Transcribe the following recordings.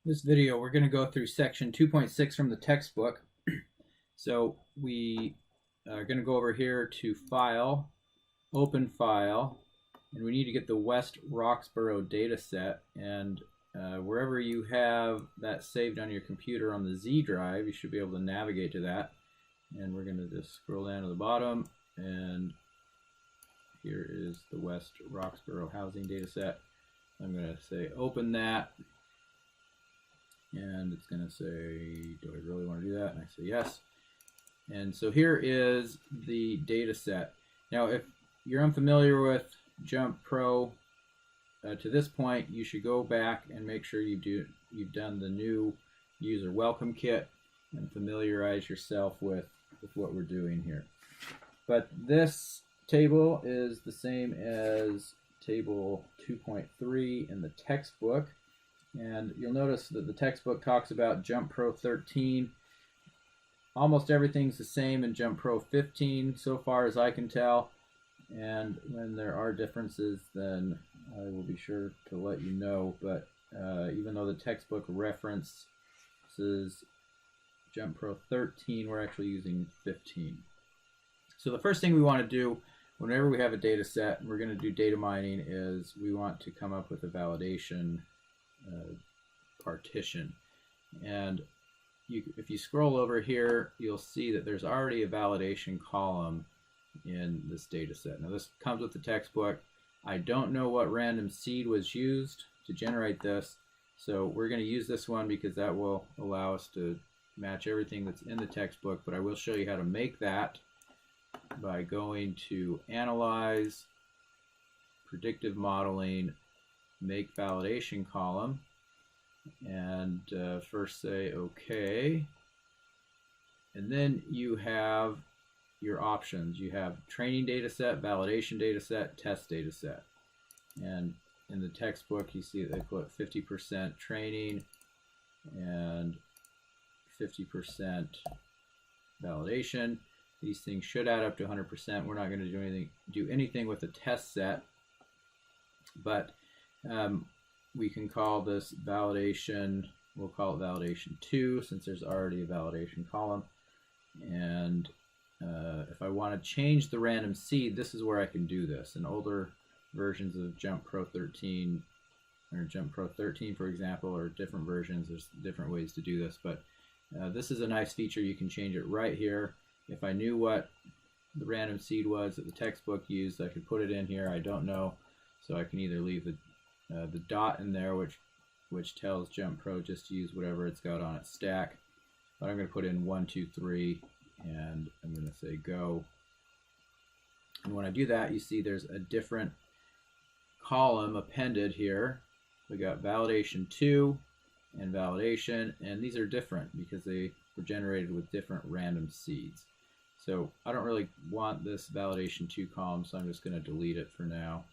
This video, we're going to go through section 2.6 from the textbook. So we are going to go over here to File, Open File, and we need to get the West Roxborough data set. And wherever you have that saved on your computer on the Z drive, you should be able to navigate to that. And we're going to just scroll down to the bottom, and here is the West Roxborough housing data set. I'm going to say open that. And it's going to say, do I really want to do that? And I say yes. And so here is the data set. Now, if you're unfamiliar with JMP Pro to this point, you should go back and make sure you've done the new user welcome kit and familiarize yourself with what we're doing here. But this table is the same as table 2.3 in the textbook. And you'll notice that the textbook talks about JMP Pro 13. Almost everything's the same in JMP Pro 15 so far as I can tell. And when there are differences, then I will be sure to let you know. But even though the textbook references JMP Pro 13, we're actually using 15. So the first thing we want to do whenever we have a data set, and we're going to do data mining, is we want to come up with a validation partition. And if you scroll over here, you'll see that there's already a validation column in this data set. Now this comes with the textbook. I don't know what random seed was used to generate this, so we're going to use this one because that will allow us to match everything that's in the textbook. But I will show you how to make that by going to Analyze, Predictive Modeling, Make Validation Column, and first say OK, and then you have your options. You have training data set, validation data set, test data set. And in the textbook you see they put 50% training and 50% validation. These things should add up to 100%. We're not going to do anything with the test set, but we can call this validation, we'll call it validation 2 since there's already a validation column. And if I want to change the random seed, this is where I can do this. In older versions of JMP Pro 13, or JMP Pro 13 for example, or different versions, there's different ways to do this, but this is a nice feature. You can change it right here. If I knew what the random seed was that the textbook used, I could put it in here. I don't know, so I can either leave the dot in there, which tells JMP Pro just to use whatever it's got on its stack. But I'm going to put in 1, 2, 3, and I'm going to say go. And when I do that, you see there's a different column appended here. We got validation 2 and validation, and these are different because they were generated with different random seeds. So I don't really want this validation 2 column, so I'm just going to delete it for now,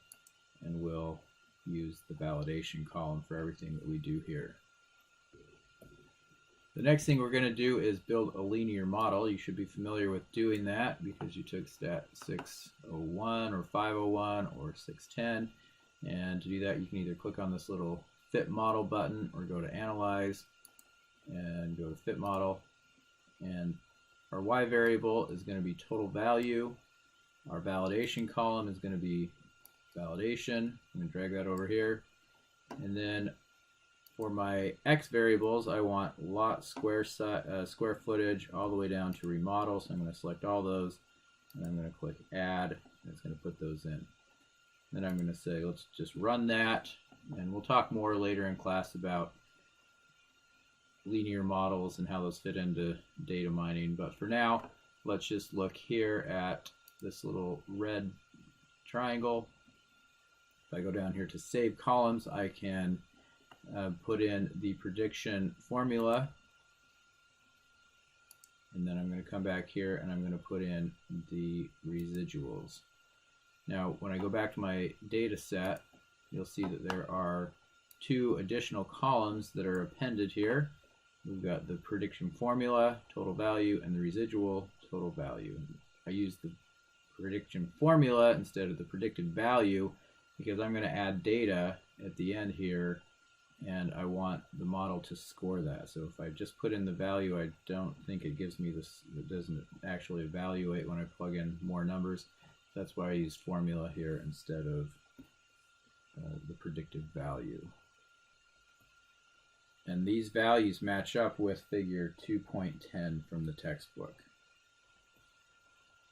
and we'll use the validation column for everything that we do here. The next thing we're going to do is build a linear model. You should be familiar with doing that because you took Stat 601 or 501 or 610. And to do that, you can either click on this little Fit Model button or go to Analyze and go to Fit Model. And our Y variable is going to be total value. Our validation column is going to be validation. I'm going to drag that over here. And then for my X variables, I want lot square footage all the way down to remodel. So I'm going to select all those, and I'm going to click Add, and it's going to put those in. Then I'm going to say, let's just run that, and we'll talk more later in class about linear models and how those fit into data mining. But for now, let's just look here at this little red triangle. If I go down here to Save Columns, I can put in the prediction formula, and then I'm going to come back here and I'm going to put in the residuals. Now when I go back to my data set, you'll see that there are 2 additional columns that are appended here. We've got the prediction formula, total value, and the residual, total value. I use the prediction formula instead of the predicted value because I'm going to add data at the end here and I want the model to score that. So if I just put in the value, I don't think it gives me this, it doesn't actually evaluate when I plug in more numbers. That's why I used formula here instead of the predicted value. And these values match up with figure 2.10 from the textbook.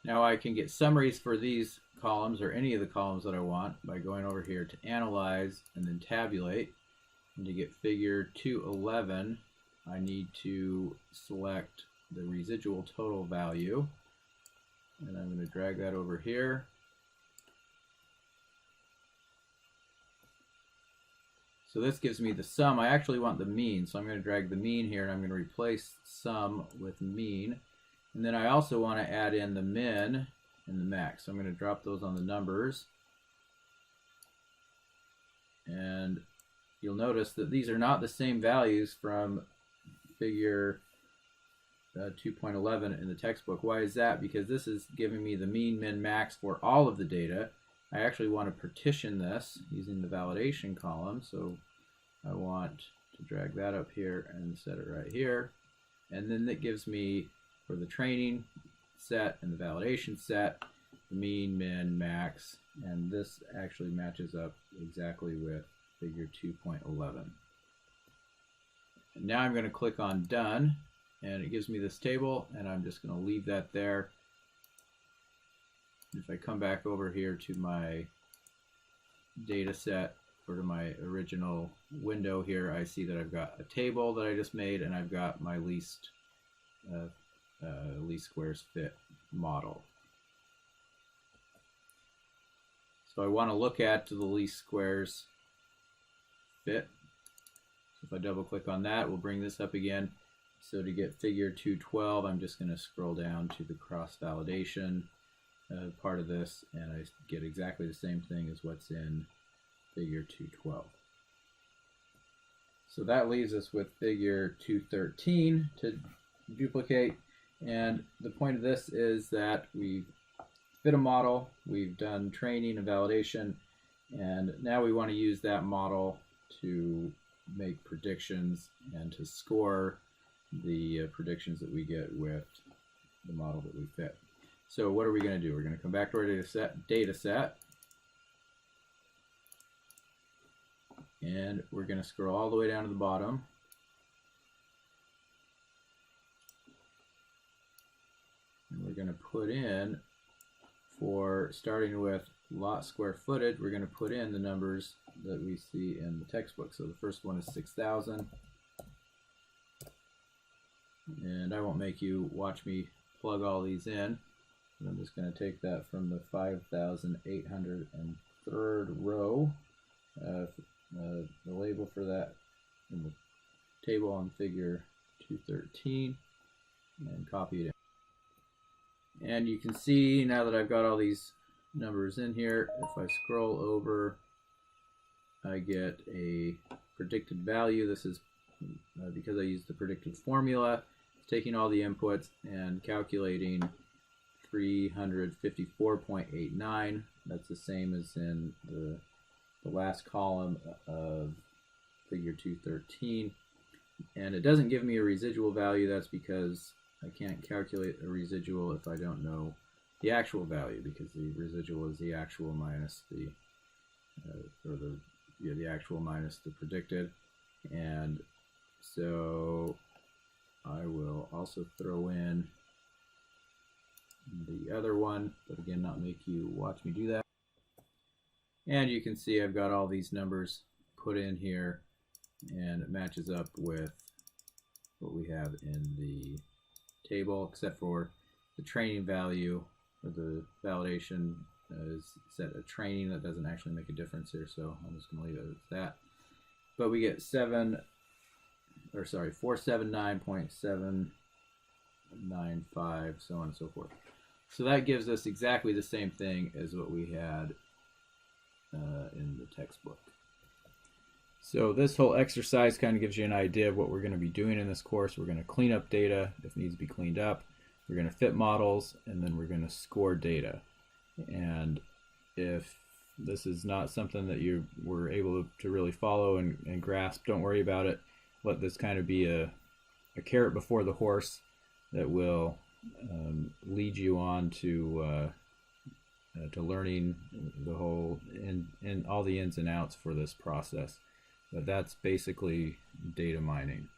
Now I can get summaries for these columns or any of the columns that I want by going over here to Analyze and then Tabulate. And to get figure 211, I need to select the residual total value. And I'm going to drag that over here. So this gives me the sum. I actually want the mean, so I'm going to drag the mean here, and I'm going to replace sum with mean. And then I also want to add in the min and the max. So I'm going to drop those on the numbers. And you'll notice that these are not the same values from figure 2.11 in the textbook. Why is that? Because this is giving me the mean, min, max for all of the data. I actually want to partition this using the validation column, so I want to drag that up here and set it right here. And then that gives me, for the training set and the validation set, the mean, min, max, and this actually matches up exactly with figure 2.11. And now I'm going to click on Done, and it gives me this table, and I'm just going to leave that there. If I come back over here to my data set or to my original window here, I see that I've got a table that I just made, and I've got my least squares fit model. So I want to look at the least squares fit. So if I double click on that, we'll bring this up again. So to get figure 212, I'm just going to scroll down to the cross validation part of this, and I get exactly the same thing as what's in figure 212. So that leaves us with figure 213 to duplicate, and the point of this is that we've fit a model, we've done training and validation, and now we want to use that model to make predictions and to score the predictions that we get with the model that we fit. So what are we going to do? We're going to come back to our data set, and we're going to scroll all the way down to the bottom. And we're going to put in, for starting with lot square footage, we're going to put in the numbers that we see in the textbook. So the first one is 6,000. And I won't make you watch me plug all these in. I'm just going to take that from the 5,803rd row, the label for that in the table on figure 213, and copy it in. And you can see now that I've got all these numbers in here, if I scroll over, I get a predicted value. This is because I used the predicted formula, taking all the inputs and calculating 354.89. That's the same as in the last column of figure 213. And it doesn't give me a residual value. That's because I can't calculate a residual if I don't know the actual value, because the residual is the actual minus the the actual minus the predicted. And so I will also throw in the other one, but again, not make you watch me do that. And you can see I've got all these numbers put in here, and it matches up with what we have in the table, except for the training value, or the validation is set a training. That doesn't actually make a difference here, so I'm just going to leave it at that. But we get 479.795, so on and so forth. So that gives us exactly the same thing as what we had in the textbook. So this whole exercise kind of gives you an idea of what we're going to be doing in this course. We're going to clean up data if it needs to be cleaned up. We're going to fit models, and then we're going to score data. And if this is not something that you were able to really follow and grasp, don't worry about it. Let this kind of be a carrot before the horse that will lead you on to learning the whole and all the ins and outs for this process. But that's basically data mining.